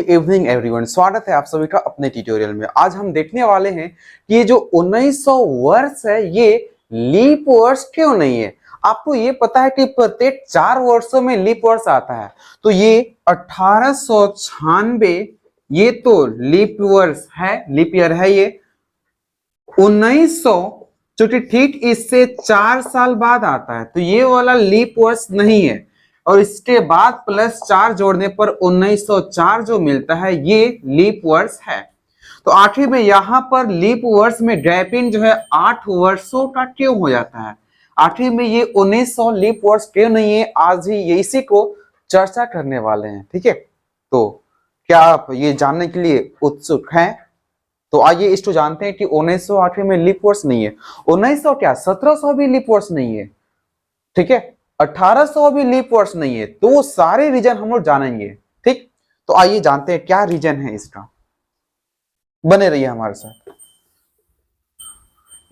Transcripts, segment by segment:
Evening everyone, स्वागत है आप सभी का अपने ट्यूटोरियल में। आज हम देखने वाले हैं कि ये जो 1900 वर्ष है ये लीप वर्ष क्यों नहीं है। आपको ये पता है कि प्रत्येक 4 वर्षों में लीप वर्ष आता है, तो ये 1896 ये तो लीप वर्ष है, लीप ईयर है। ये 1900 जो कि ठीक इससे 4 साल बाद आता है, तो ये वाला लीप वर्ष नहीं है। और इसके बाद +4 जोड़ने पर 1904 जो मिलता है ये लीप वर्ष है। तो आखिर में यहाँ पर लीप वर्ष में गैपिंग जो है 8 वर्षों का क्यों हो जाता है, आखिर में ये 1900 लीप वर्ष क्यों नहीं है, आज ही ये इसी को चर्चा करने वाले हैं। ठीक है, तो क्या आप ये जानने के लिए उत्सुक हैं? तो आइए इसको जानते हैं कि 1900 आखिर में लीप वर्ष नहीं है। 1900 क्या 1700 भी लीप वर्ष नहीं है, ठीक है, 1800 भी लीप वर्ष नहीं है। तो वो सारे रीजन हम लोग जानेंगे। ठीक, तो आइए जानते हैं क्या रीजन है इसका। बने रहिए हमारे साथ।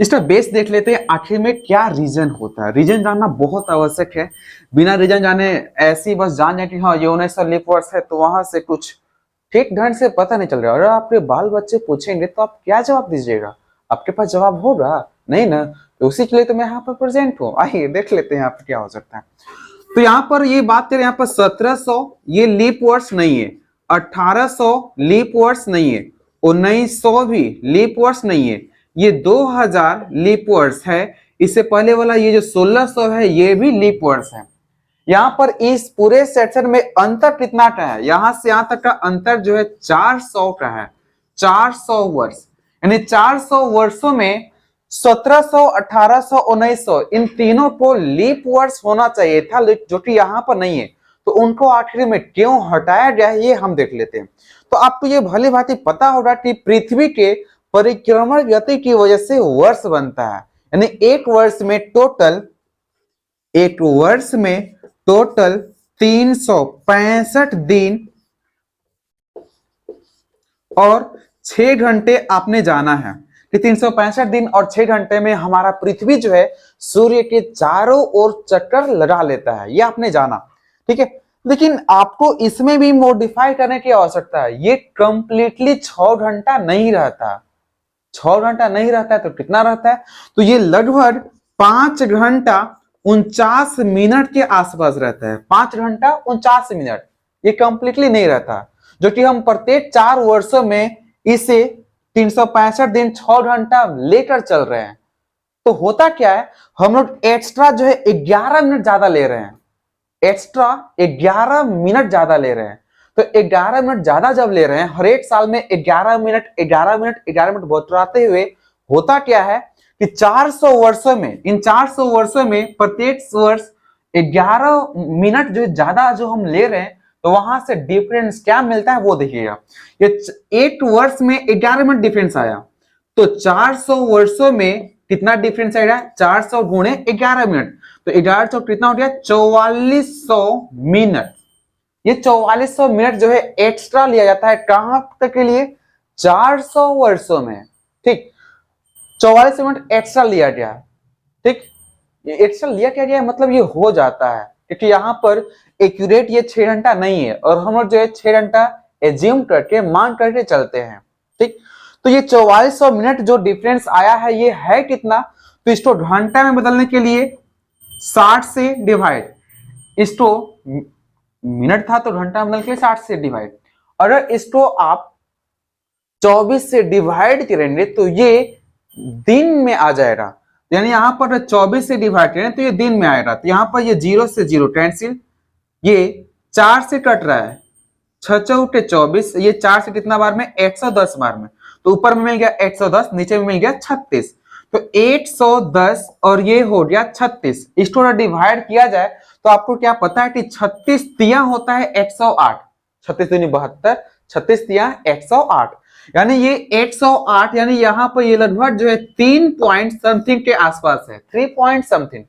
इसका बेस देख लेते हैं, आखिर में क्या रीजन होता है। रीजन जानना बहुत आवश्यक है। बिना रीजन जाने ऐसी बस जान जाए कि हाँ ये 1900 लीप वर्ष है, तो वहां से कुछ ठीक ढंग से पता नहीं चल रहा। अगर आपके बाल बच्चे पूछेंगे तो आप क्या जवाब दीजिएगा? आपके पास जवाब होगा नहीं ना, तो उसी के लिए तो मैं यहाँ पर प्रेजेंट हूँ। आइए देख लेते हैं यहाँ पर क्या हो सकता है। तो यहाँ पर ये बात करें, यहाँ पर 1700 ये लीप वर्ष नहीं है, 1800 लीप वर्ष नहीं है, 1900 भी लीप वर्ष नहीं है, ये 2000 लीप वर्ष है। इससे पहले वाला ये जो 1600 है ये भी लीप वर्ष है। यहाँ पर इस पूरे सेक्शन में अंतर कितना का है, यहां से यहां तक का अंतर जो है 400 का है। 400 वर्ष, यानी 400 वर्षों में 1700, 1800, 1900 इन तीनों को लीप वर्ष होना चाहिए था, जो कि यहाँ पर नहीं है। तो उनको आखिर में क्यों हटाया गया है ये हम देख लेते हैं। तो आपको ये भली भांति पता होगा कि पृथ्वी के परिक्रमण गति की वजह से वर्ष बनता है, यानी एक वर्ष में टोटल 365 दिन और 6 घंटे आपने जाना है कि 365 दिन और 6 घंटे में हमारा पृथ्वी जो है सूर्य के चारों ओर चक्कर लगा लेता है, ये आपने जाना। ठीक है, लेकिन आपको इसमें भी मॉडिफाई करने की आवश्यकता है। ये कंप्लीटली 6 घंटा नहीं रहता। 6 घंटा नहीं रहता है तो कितना रहता है? तो ये लगभग 5 घंटा 49 मिनट के आसपास रहता है। 5 घंटा 49 मिनट ये कंप्लीटली नहीं रहता, जो कि हम प्रत्येक 4 वर्षों में इसे 365 दिन 6 घंटा लेकर चल रहे हैं। तो होता क्या है, हम लोग एक्स्ट्रा जो है 11 मिनट ज्यादा ले रहे हैं, एक्स्ट्रा 11 मिनट ज्यादा ले रहे हैं। तो 11 मिनट ज्यादा जब ले रहे हैं, हर एक साल में 11 मिनट 11 मिनट 11 मिनट बतराते हुए होता क्या है कि 400 वर्षों में, इन 400 वर्षों में प्रत्येक वर्ष 11 मिनट जो ज्यादा जो हम ले रहे हैं, तो वहां से डिफरेंस क्या मिलता है वो देखिएगा। ये एक वर्ष में 11 मिनट डिफरेंस आया, तो 400 वर्षों में कितना डिफरेंस आएगा? 400 गुणे 11 मिनट, तो 1100 कितना हो गया? 4400 मिनट। ये 4400 मिनट जो है एक्स्ट्रा लिया जाता है, कहां तक के लिए? 400 वर्षों में। ठीक, 44 मिनट एक्स्ट्रा लिया गया। ठीक, ये एक्स्ट्रा लिया क्या गया मतलब ये हो जाता है, क्योंकि यहाँ पर एक्यूरेट ये 6 घंटा नहीं है, और हम लोग जो है 6 घंटा एज्यूम करके मान करके चलते हैं। ठीक, तो ये 4400 मिनट जो डिफरेंस आया है ये है कितना? तो इसको घंटा में बदलने के लिए 60 से डिवाइड, इसको मिनट था तो घंटा में बदलने के लिए 60 से डिवाइड। अगर इसको आप 24 से डिवाइड करेंगे तो ये दिन में आ जाएगा, यानी यहां पर 24 से डिवाइड करें तो ये दिन में आएगा। तो यहां पर ये 0 से 0 कैंसिल, ये 4 से कट रहा है, 6 चौके 24, ये 4 से कितना बार में? 110 बार में। तो ऊपर में मिल गया 110, नीचे में मिल गया 36, तो 110 और ये हो गया 36। इसको डिवाइड किया जाए तो आपको क्या पता है कि 36 तिया होता है 108, 36 दूनी 72, 36 तिया 108, यानी ये 108, यानी यहाँ पर ये लगभग जो है 3 पॉइंट समथिंग के आसपास है, 3 पॉइंट समथिंग,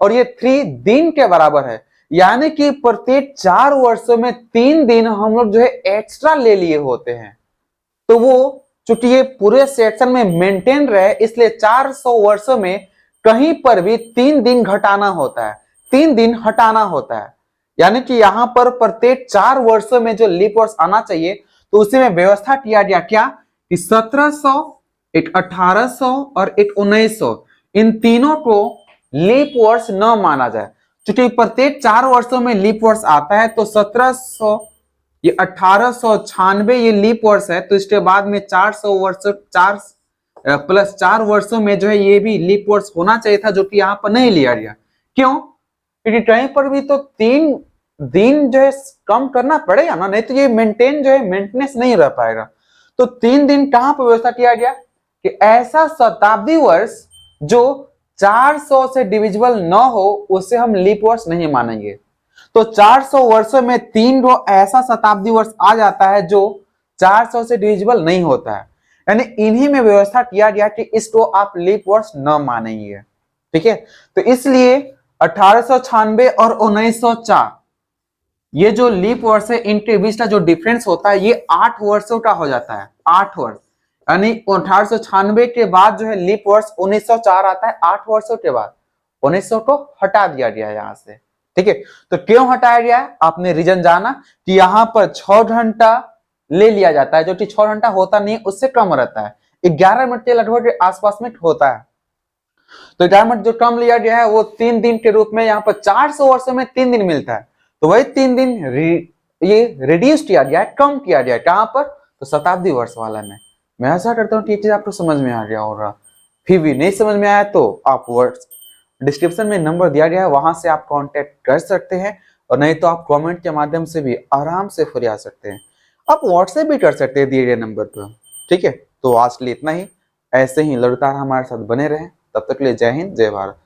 और ये 3 दिन के बराबर है। यानी कि प्रत्येक 4 वर्षों में 3 दिन हम लोग जो है एक्स्ट्रा ले लिए होते हैं। तो वो चूंकि ये पूरे सेक्शन में मेंटेन रहे, इसलिए 400 वर्षों में कहीं पर भी 3 दिन घटाना होता है, 3 दिन हटाना होता है। यानी कि यहाँ पर प्रत्येक 4 वर्षों में जो लीप वर्ष आना चाहिए, तो उसी में व्यवस्था किया गया क्या कि 1700, एक 1800 और एक 1900 इन तीनों को लीप वर्ष न माना जाए, क्योंकि प्रत्येक 4 वर्षों में लीप वर्ष आता है। तो 1700, ये 1896 ये लीप वर्ष है, तो इसके बाद में 400 वर्ष, 4 प्लस 4 वर्षों में जो है ये भी लीप वर्ष होना चाहिए था, जो कि यहाँ पर नहीं लिया गया। क्यों? क्योंकि कहीं पर भी तो 3 दिन जो है कम करना पड़ेगा ना, नहीं तो ये मेंटेन जो है मेंटेनेंस नहीं रह पाएगा। तो 3 दिन कहां पर व्यवस्था किया गया कि ऐसा शताब्दी वर्ष जो 400 से डिविजिबल न हो उसे हम लीप वर्ष नहीं मानेंगे। तो 400 वर्षों में 3 ऐसा शताब्दी वर्ष आ जाता है जो 400 से डिविजिबल नहीं होता है, यानी इन्हीं में व्यवस्था किया गया कि इसको आप लीप वर्ष न मानेंगे। ठीक है, तो इसलिए 1896 और 1904 ये जो लीप वर्ष है इनके बीच का जो डिफरेंस होता है ये 8 वर्षों का हो जाता है। 8 वर्ष, यानी 1896 के बाद जो है लीप वर्ष 1904 आता है। 8 वर्षों के बाद 1900 को हटा दिया गया है यहाँ से। ठीक है, तो क्यों हटाया गया है? आपने रीजन जाना कि यहाँ पर 6 घंटा ले लिया जाता है, जो कि 6 घंटा होता नहीं, उससे कम रहता है। 11 मिनट के लगभग के आसपास में होता है। तो 11 मिनट जो कम लिया गया है वो 3 दिन के रूप में यहाँ पर 400 वर्षों में 3 दिन मिलता है, तो वही 3 दिन ये रिड्यूस किया गया है, कम किया गया है। कहां पर? तो शताब्दी वर्ष वाला में। मैं ऐसा करता हूँ कि ये चीज आपको समझ में आ गया होगा। फिर भी नहीं समझ में आया तो आप वर्ड्स डिस्क्रिप्शन में नंबर दिया गया है, वहां से आप कांटेक्ट कर सकते हैं, और नहीं तो आप कमेंट के माध्यम से भी आराम से फरिया सकते हैं। आप व्हाट्सएप भी कर सकते हैं दिए गए नंबर पर। ठीक है, तो आज के लिए इतना ही। ऐसे ही लगातार हमारे साथ बने रहें। तब तक के लिए जय हिंद, जय भारत।